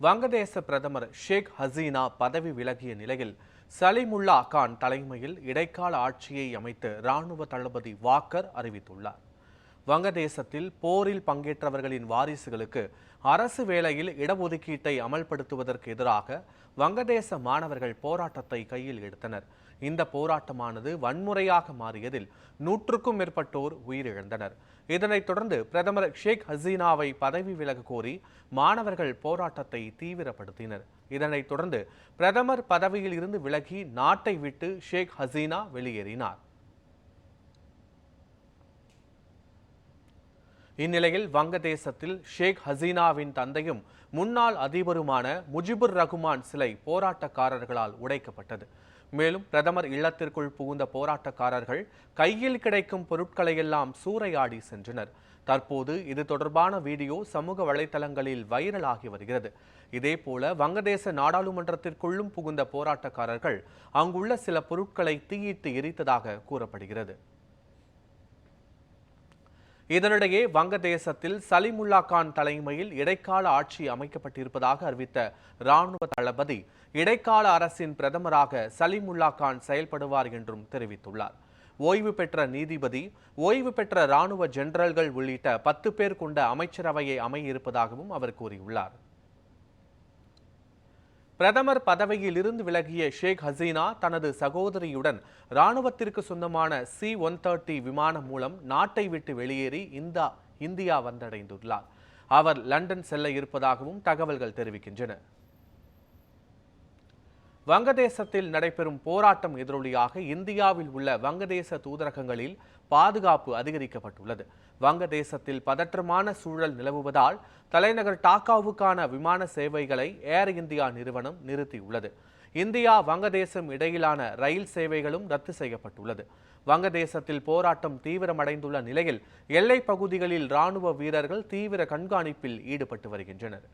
வங்கதேச பிரதமர் ஷேக் ஹசீனா பதவி விலகிய நிலையில் சலிமுல்லா கான் தலைமையில் இடைக்கால ஆட்சியை அமைத்து இராணுவ தளபதி வாக்கர் அறிவித்துள்ளார். வங்கதேசத்தில் போரில் பங்கேற்றவர்களின் வாரிசுகளுக்கு அரசு வேலையில் இடஒதுக்கீட்டை அமல்படுத்துவதற்கு எதிராக வங்கதேச மாணவர்கள் போராட்டத்தை கையில் எடுத்தனர். இந்த போராட்டமானது வன்முறையாக மாறியதில் 100க்கும் மேற்பட்டோர் உயிரிழந்தனர். இதனைத் தொடர்ந்து பிரதமர் ஷேக் ஹசீனாவை பதவி விலக கோரி மாணவர்கள் போராட்டத்தை தீவிரப்படுத்தினர். இதனைத் தொடர்ந்து பிரதமர் பதவியில் இருந்து விலகி நாட்டை விட்டு ஷேக் ஹசீனா வெளியேறினார். இந்நிலையில் வங்கதேசத்தில் ஷேக் ஹசீனாவின் தந்தையும் முன்னாள் அதிபருமான முஜிபுர் ரகுமான் சிலை போராட்டக்காரர்களால் உடைக்கப்பட்டது. மேலும் பிரதமர் இல்லத்திற்குள் புகுந்த போராட்டக்காரர்கள் கையில் கிடைக்கும் பொருட்களையெல்லாம் சூறையாடி சென்றனர். தற்போது இது தொடர்பான வீடியோ சமூக வலைதளங்களில் வைரலாகி வருகிறது. இதேபோல வங்கதேச நாடாளுமன்றத்திற்குள்ளும் புகுந்த போராட்டக்காரர்கள் அங்குள்ள சில பொருட்களை தீயிட்டு எரித்ததாக கூறப்படுகிறது. இதனிடையே வங்கதேசத்தில் சலிமுல்லா கான் தலைமையில் இடைக்கால ஆட்சி அமைக்கப்பட்டிருப்பதாக அறிவித்த இராணுவ தளபதி இடைக்கால அரசின் பிரதமராக சலிமுல்லா கான் செயல்படுவார் என்றும் தெரிவித்துள்ளார். ஓய்வு பெற்ற நீதிபதி, ஓய்வு பெற்ற இராணுவ ஜெனரல்கள் உள்ளிட்ட 10 பேர் கொண்ட அமைச்சரவையை அமைய இருப்பதாகவும் அவர் கூறியுள்ளார். பிரதமர் பதவியில் இருந்து விலகிய ஷேக் ஹசீனா தனது சகோதரியுடன் இராணுவத்திற்கு சொந்தமான C-130 விமானம் மூலம் நாட்டை விட்டு வெளியேறி இந்தியா வந்தடைந்துள்ளார். அவர் லண்டன் செல்ல இருப்பதாகவும் தகவல்கள் தெரிவிக்கின்றன. வங்கதேசத்தில் நடைபெறும் போராட்டம் எதிரொலியாக இந்தியாவில் உள்ள வங்கதேச தூதரகங்களில் பாதுகாப்பு அதிகரிக்கப்பட்டுள்ளது. வங்கதேசத்தில் பதற்றமான சூழல் நிலவுவதால் தலைநகர் டாக்காவுக்கான விமான சேவைகளை ஏர் இந்தியா நிறுவனம் நிறுத்தியுள்ளது. இந்தியா வங்கதேசம் இடையிலான ரயில் சேவைகளும் ரத்து செய்யப்பட்டுள்ளது. வங்கதேசத்தில் போராட்டம் தீவிரமடைந்துள்ள நிலையில் எல்லைப் பகுதிகளில் இராணுவ வீரர்கள் தீவிர கண்காணிப்பில் ஈடுபட்டு வருகின்றனர்.